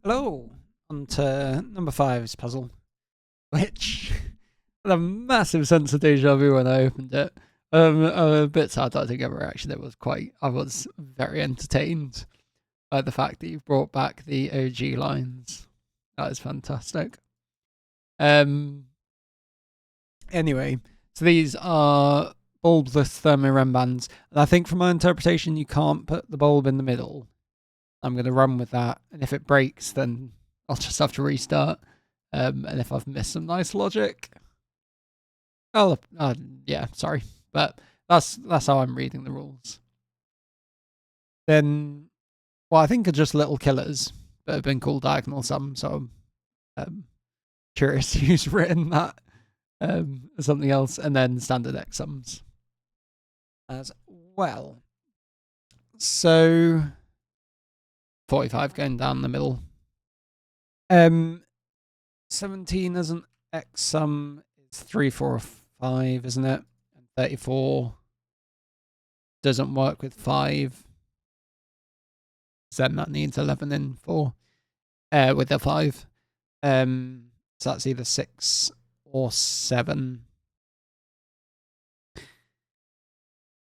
Hello, on to number 5's puzzle, which had a massive sense of deja vu when I opened it. A bit sad that I didn't get a reaction. I was very entertained by the fact that you've brought back the OG lines. That is fantastic. Anyway, so these are bulbless thermo-renbans, and I think from my interpretation, you can't put the bulb in the middle. I'm going to run with that, and if it breaks, then I'll just have to restart. And if I've missed some nice logic, yeah, sorry, but that's how I'm reading the rules. Then, well, I think are just little killers that have been called diagonal sum. So I'm curious who's written that as something else, and then standard X sums as well. So 45 going down the middle. 17 as an X sum is 3, 4, 5, isn't it? And 34 doesn't work with 5. Then that needs 11 in 4 with the 5. So that's either 6 or 7.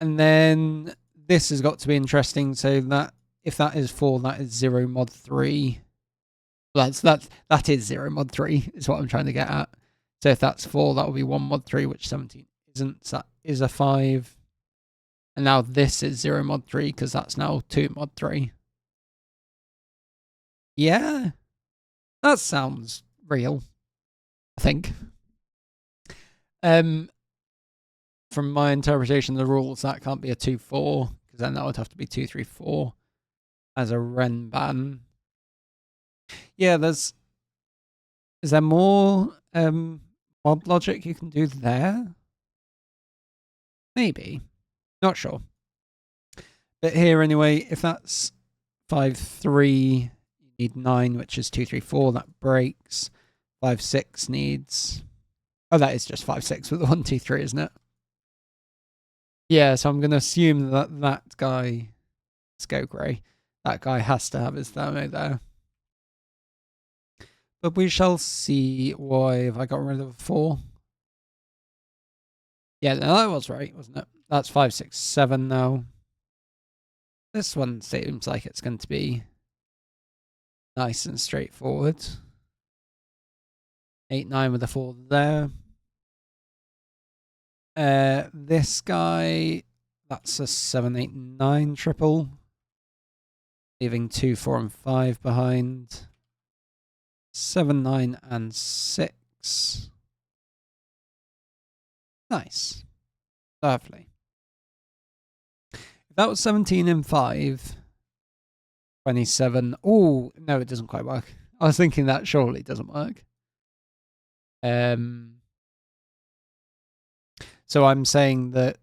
And then this has got to be interesting. So that if that is 4, that is 0 mod 3. That is 0 mod 3 is what I'm trying to get at. So if that's 4, that will be 1 mod 3, which 17 isn't. So that is a 5. And now this is 0 mod 3 because that's now 2 mod 3. Yeah, that sounds real, I think. From my interpretation of the rules, that can't be a 2-4 because then that would have to be 2-3-4 as a renban. Yeah, is there more mod logic you can do there? Maybe. Not sure. But here anyway, if that's 5-3, you need 9, which is 2-3-4, that breaks. 5-6 needs... Oh, that is just 5-6 with the 1-2-3, isn't it? Yeah, so I'm going to assume that guy... Let's go grey. That guy has to have his thermo there. But we shall see. Why have I got rid of 4? Yeah, no, that was right, wasn't it? That's 5, 6, 7 now. This one seems like it's going to be nice and straightforward. 8, 9 with a 4 there. This guy, that's a 7, 8, 9 triple. Leaving 2, 4, and 5 behind. 7, 9, and 6. Nice. Lovely. If that was 17 and 5, 27. Oh, no, it doesn't quite work. I was thinking that surely doesn't work. So I'm saying that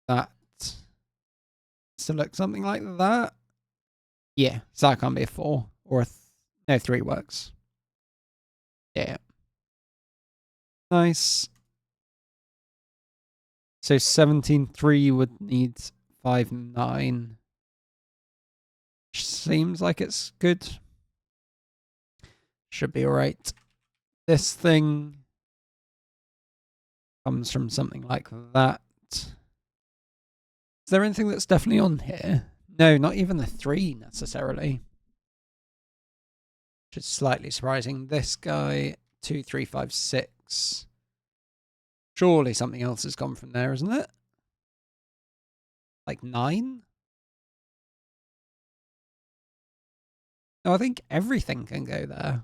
to look something like that. Yeah, so that can't be a 4 or no, 3 works. Yeah. Nice. So 17-3 would need 5-9. Which seems like it's good. Should be alright. This thing comes from something like that. Is there anything that's definitely on here? No, not even the 3 necessarily. Which is slightly surprising. This guy, 2, 3, 5, 6. Surely something else has gone from there, isn't it? Like 9? No, I think everything can go there.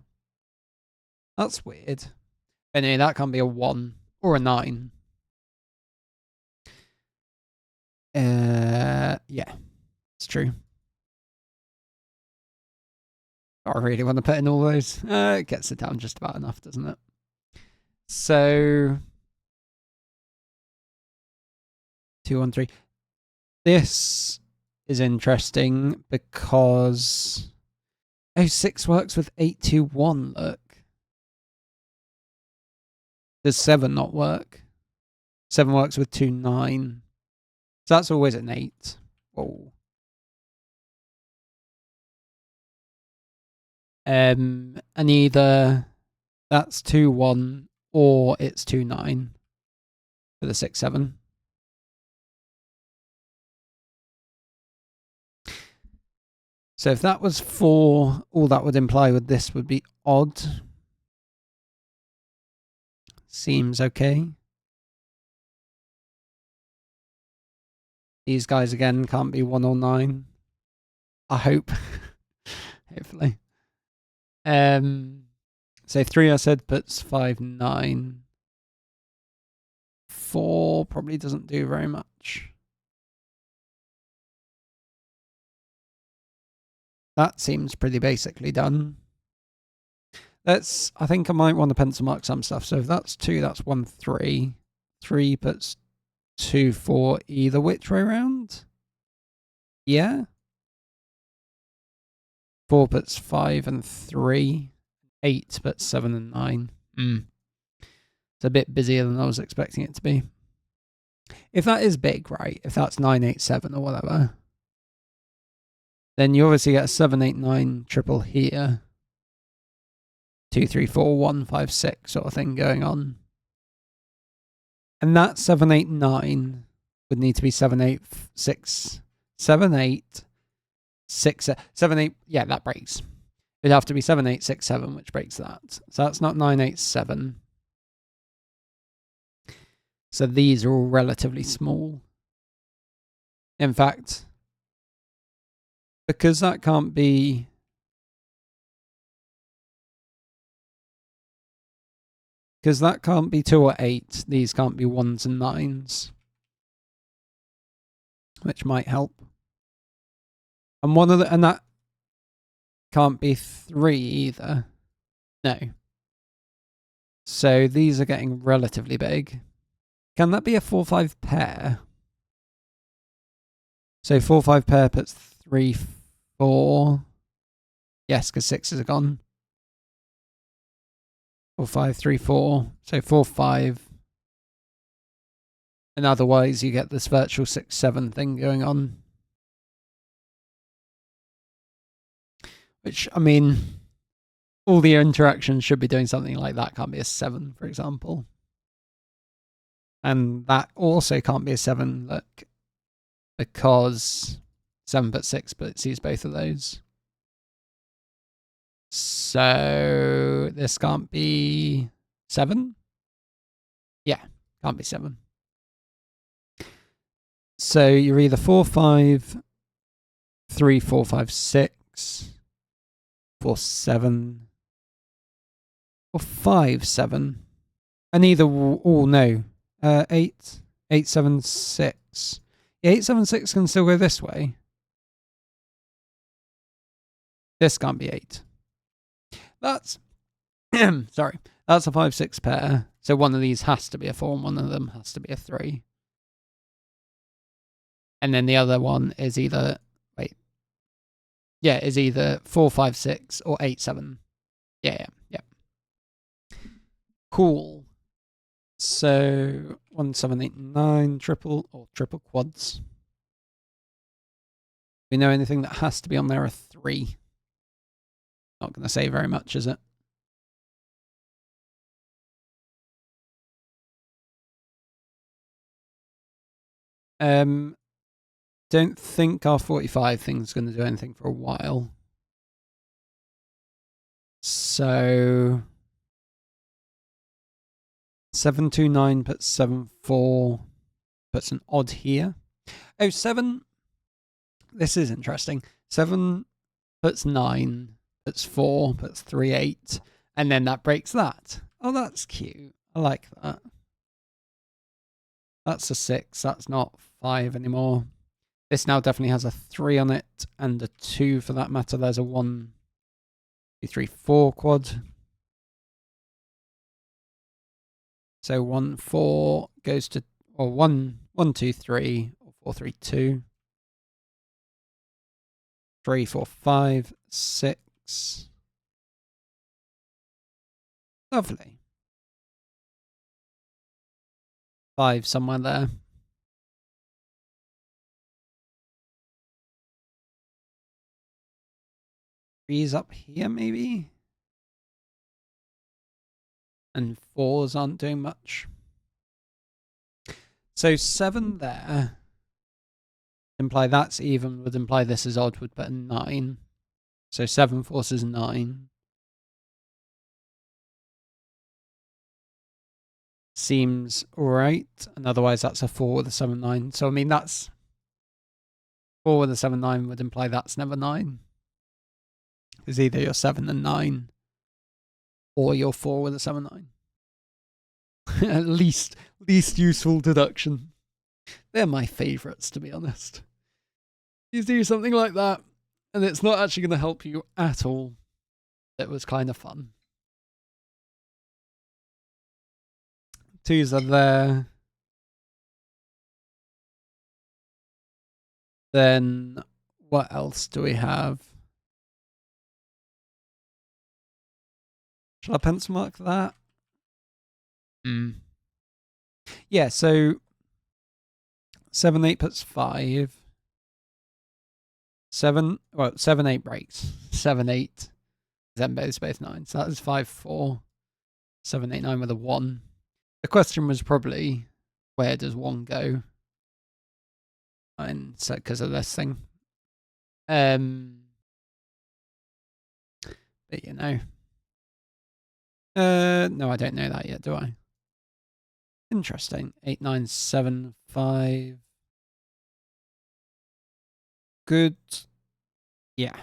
That's weird. Anyway, that can't be a 1 or a 9. Yeah, it's true. I really want to put in all those. It gets it down just about enough, doesn't it? So 2, 1, 3. This is interesting because 6 works with 8, 2, 1. Look, does 7 not work? 7 works with 2, 9. So that's always an 8. Whoa. And either that's 2-1 or it's 2-9 for the 6-7. So if that was 4, all that would imply with this would be odd. Seems okay. These guys again can't be 1 or 9. I hope. Hopefully. So 3 I said puts 5, 9. 4 probably doesn't do very much. That seems pretty basically done. I think I might want to pencil mark some stuff. So if that's 2, that's 1, 3. 3 puts 2, 4 either which way round. Yeah. 4 puts 5 and 3. 8 puts 7 and 9. It's a bit busier than I was expecting it to be. If that is big, right? If that's 9, 8, 7 or whatever, then you obviously get a 7, 8, 9 triple here. 2, 3, 4, 1, 5, 6 sort of thing going on. And that 7, 8, 9 would need to be 7, 8, 6, 7, 8, 6, 7, 8. Yeah, that breaks. It'd have to be 7, 8, 6, 7, which breaks that. So that's not 9, 8, 7. So these are all relatively small. In fact, because that can't be... Because that can't be 2 or 8, these can't be 1s and 9s. Which might help. And that can't be 3 either. No. So these are getting relatively big. Can that be a 4-5 pair? So 4-5 pair puts 3, 4. Yes, because 6s are gone. 4, 5, 3, 4. So 4, 5. And otherwise you get this virtual 6, 7 thing going on. Which, I mean, all the interactions should be doing something like that. Can't be a 7, for example. And that also can't be a 7, look. Because 7 puts 6, but it sees both of those. So this can't be 7? Yeah, can't be 7. So you're either 4, 5, 3, 4, 5, 6, 4, 7, or 5, 7. And either, oh no, 8, 8, 7, 6. 8, 7, 6 can still go this way. This can't be 8. That's, sorry, that's a 5, 6 pair. So one of these has to be a 4 and one of them has to be a 3. And then the other one is either, is either 4, 5, 6 or 8, 7. Yeah. Cool. So 1, 7, 8, 9, triple or triple quads. We know anything that has to be on there a 3. Not going to say very much, is it? Don't think our 45 thing's going to do anything for a while. So 729 puts 7, 4, puts an odd here. Oh, 7. This is interesting. 7 puts 9, puts 4, puts 3, 8, and then that breaks that. Oh, that's cute. I like that. That's a 6. That's not 5 anymore. This now definitely has a 3 on it and a 2 for that matter. There's a 1, 2, 3, 4 quad. So 1, 4 goes to, or 1, 1, 2, 3, or 4, 3, 2. 3, 4, 5, 6. Lovely. 5 somewhere there. 3's up here, maybe? And 4's aren't doing much. So 7 there. Imply that's even, would imply this is odd, would put a 9. So 7 forces 9. Seems right. And otherwise that's a 4 with a 7, 9. So I mean that's 4 with a 7, 9 would imply that's never 9. Because either you're 7 and 9 or you're 4 with a 7, 9. At least useful deduction. They're my favourites, to be honest. You do something like that, and it's not actually going to help you at all. It was kind of fun. 2's are there. Then what else do we have? Shall I pencil mark that? Yeah, so 7, 8 puts 5. 7, 8 breaks. 7, 8. Then both 9. So that is 5, 4. 7, 8, 9 with a 1. The question was probably, where does 1 go? And so because of this thing. But you know. No, I don't know that yet, do I? Interesting. 8, 9, 7, 5. Good. Yeah.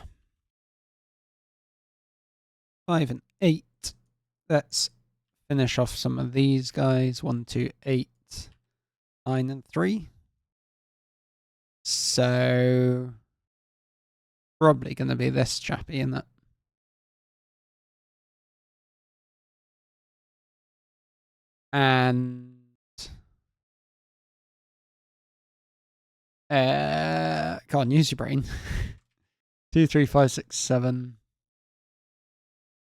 5 and 8. Let's finish off some of these guys. 1, 2, 8, 9, and 3. So probably going to be this chappy, isn't it? And come on, use your brain. 2, 3, 5, 6, 7.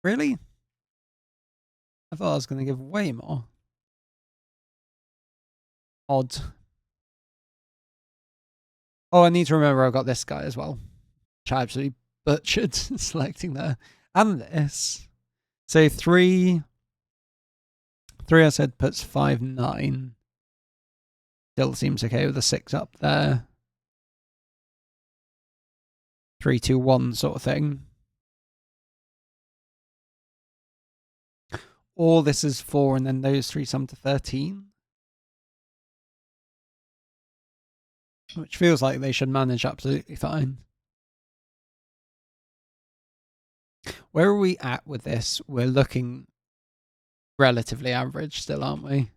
Really? I thought I was going to give way more. Odd. Oh, I need to remember I've got this guy as well. Which I absolutely butchered selecting there. And this. So 3 I said puts 5, 9. Still seems okay with the 6 up there. 3, 2, 1 sort of thing. Or this is 4 and then those 3 sum to 13. Which feels like they should manage absolutely fine. Where are we at with this? We're looking relatively average still, aren't we?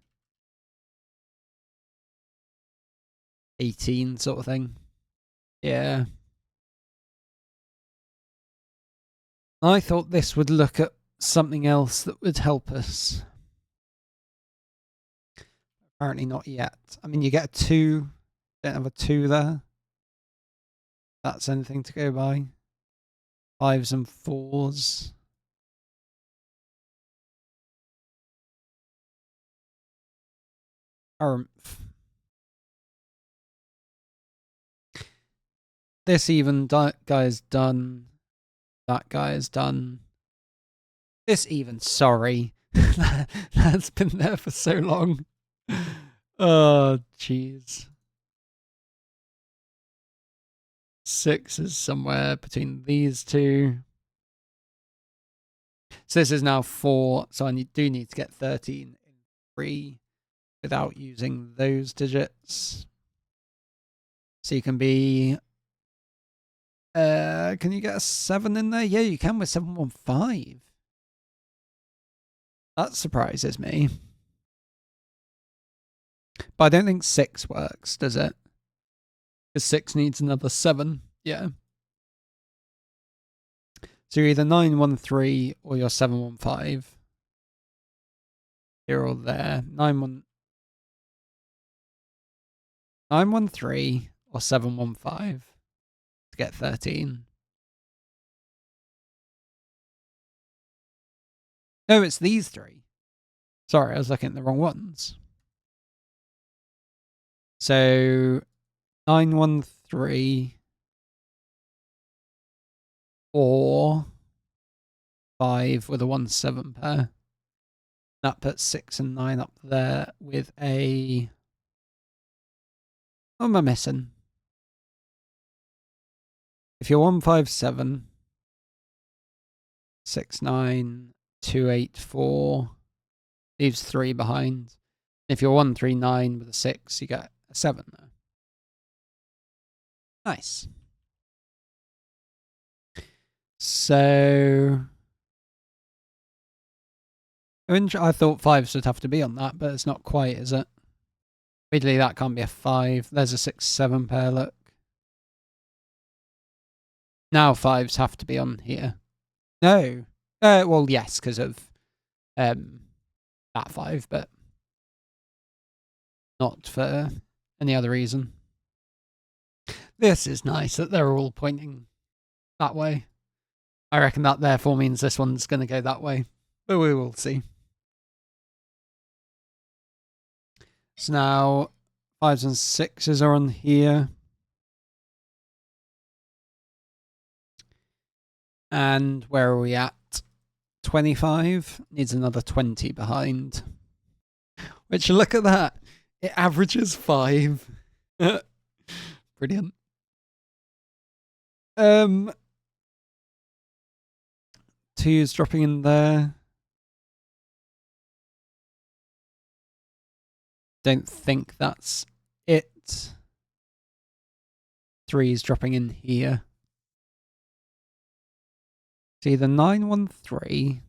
18 sort of thing. Yeah. I thought this would look at something else that would help us. Apparently not yet. I mean, you get a 2. Don't have a 2 there. That's anything to go by. 5s and 4s. This even guy is done. That guy is done. This even, sorry. That's been there for so long. Oh, jeez. 6 is somewhere between these two. So this is now 4. So I do need to get 13 in 3 without using those digits. So you can be... can you get a 7 in there? Yeah, you can with 715. That surprises me. But I don't think 6 works, does it? Because 6 needs another 7. Yeah. So you're either 913 or you're 715. Here or there. 913 or 715 to get 13. No, it's these 3. Sorry, I was looking at the wrong ones. So 913 or 5 with a 1-7 pair. That puts 6 and 9 up there with a... What am I missing? If you're 1-5-7, 6-9, 2-8-4, leaves 3 behind. If you're 1-3-9 with a 6, you get a 7 there. Nice. So I thought 5s would have to be on that, but it's not quite, is it? Weirdly, that can't be a 5. There's a 6-7 pair, look. Now 5s have to be on here. No. Well, yes, because of that 5, but not for any other reason. This is nice that they're all pointing that way. I reckon that therefore means this one's going to go that way, but we will see. So now 5s and 6s are on here. And where are we at? 25 needs another 20 behind. Which, look at that. It averages 5. Brilliant. 2's dropping in there. Don't think that's it. 3's dropping in here. It's either 9-1-3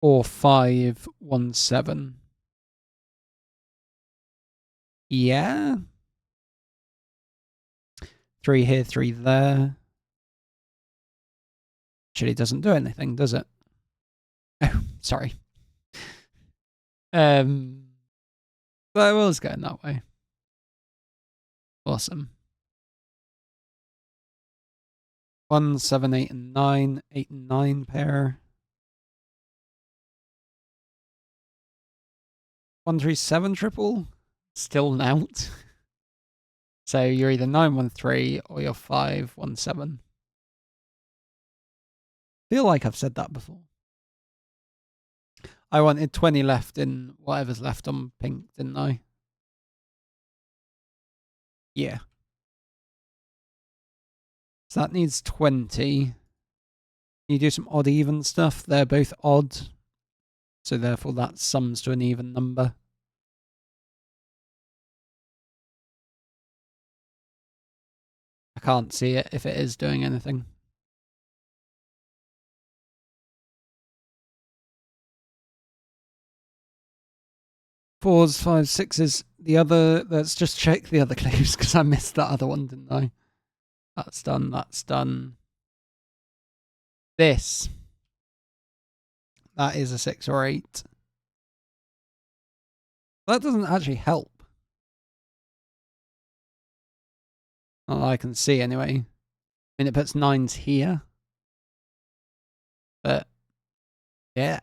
or 5-1-7. Yeah. 3 here, 3 there. Actually doesn't do anything, does it? Oh, sorry. But I was going that way. Awesome. 1, 7, 8, and 9. 8 and 9 pair. 1-3-7 triple. Still out. So you're either 9-1-3 or you're 5-1-7. Feel like I've said that before. I wanted 20 left in whatever's left on pink, didn't I? Yeah. So that needs 20. You do some odd even stuff. They're both odd. So therefore that sums to an even number. I can't see it if it is doing anything. Fours, 5s, 6s. The other, let's just check the other clues because I missed that other one, didn't I? That's done, that's done. This. That is a 6 or 8. That doesn't actually help. Not that I can see anyway. I mean, it puts 9s here. But, yeah.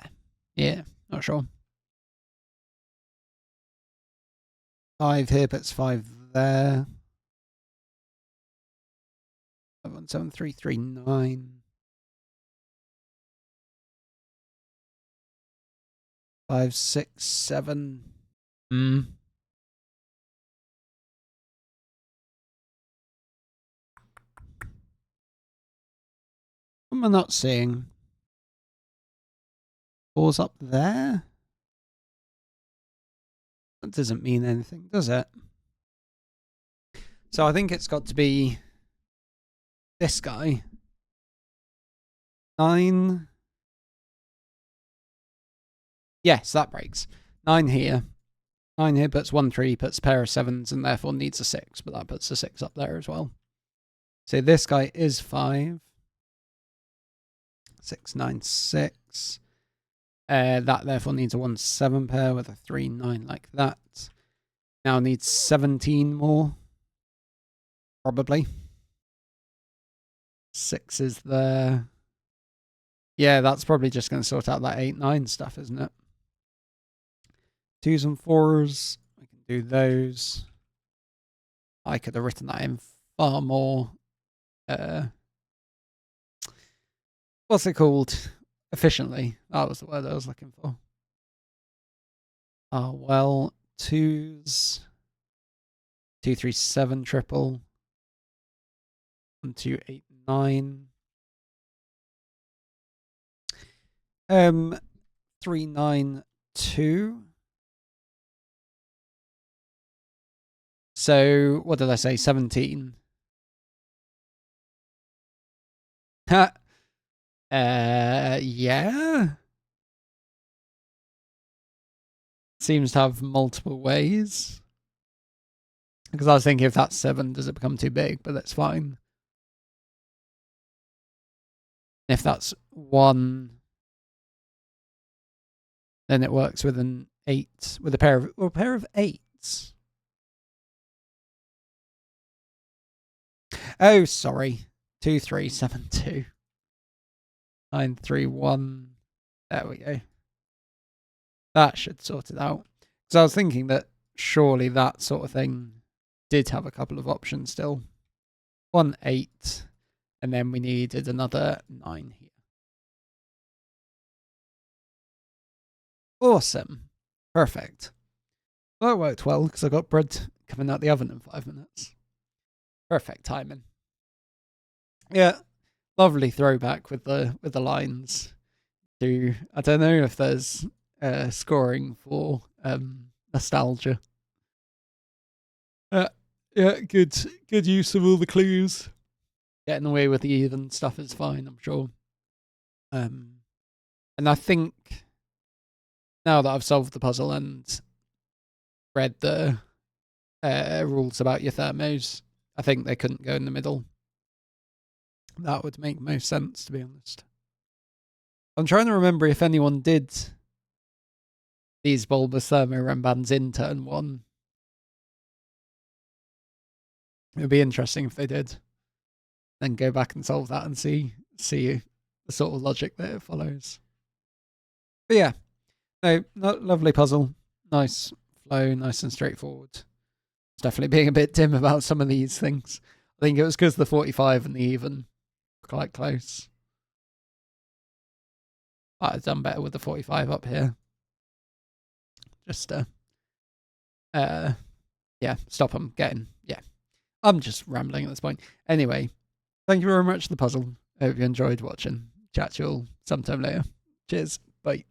Yeah, not sure. 5 here puts 5 there. 5-1-7-3-3-9. 5, 6, 7. What am I not seeing? 4's up there? That doesn't mean anything, does it? So I think it's got to be this guy. 9. Yes, that breaks. 9 here. 9 here puts 1-3, puts a pair of 7s, and therefore needs a 6, but that puts a 6 up there as well. So this guy is 5. 6, 9, 6. That therefore needs a 1-7 pair with a 3-9 like that. Now needs 17 more. Probably. 6 is there. Yeah, that's probably just going to sort out that 8-9 stuff, isn't it? 2s and 4s. I can do those. I could have written that in far more what's it called? Efficiently. That was the word I was looking for. Oh, well, 2s, 2, 3, 7 triple, 1, 2, 8, 9. 3, 9, 2. So what did I say? 17. Yeah. Seems to have multiple ways. Because I was thinking if that's 7, does it become too big? But that's fine. If that's 1, then it works with an 8, with a pair of 8s. Oh, sorry. 2, 3, 7, 2. 9, 3, 1. There we go. That should sort it out. Because I was thinking that surely that sort of thing did have a couple of options still. 1, 8. And then we needed another 9 here. Awesome. Perfect. Well, that worked well because I got bread coming out the oven in 5 minutes. Perfect timing. Yeah, lovely throwback with the lines. I don't know if there's scoring for nostalgia. Yeah, good use of all the clues. Getting away with the even stuff is fine, I'm sure. And I think now that I've solved the puzzle and read the rules about your thermos, I think they couldn't go in the middle. That would make most sense, to be honest. I'm trying to remember if anyone did these Bulbless Thermo-renbans in turn 1. It would be interesting if they did. Then go back and solve that and see the sort of logic that it follows. But yeah, no, lovely puzzle. Nice flow, nice and straightforward. It's definitely being a bit dim about some of these things. I think it was because the 45 and the even were quite close. I've done better with the 45 up here. Just yeah, stop them getting, yeah. I'm just rambling at this point. Anyway, thank you very much for the puzzle. I hope you enjoyed watching. Chat to you all sometime later. Cheers. Bye.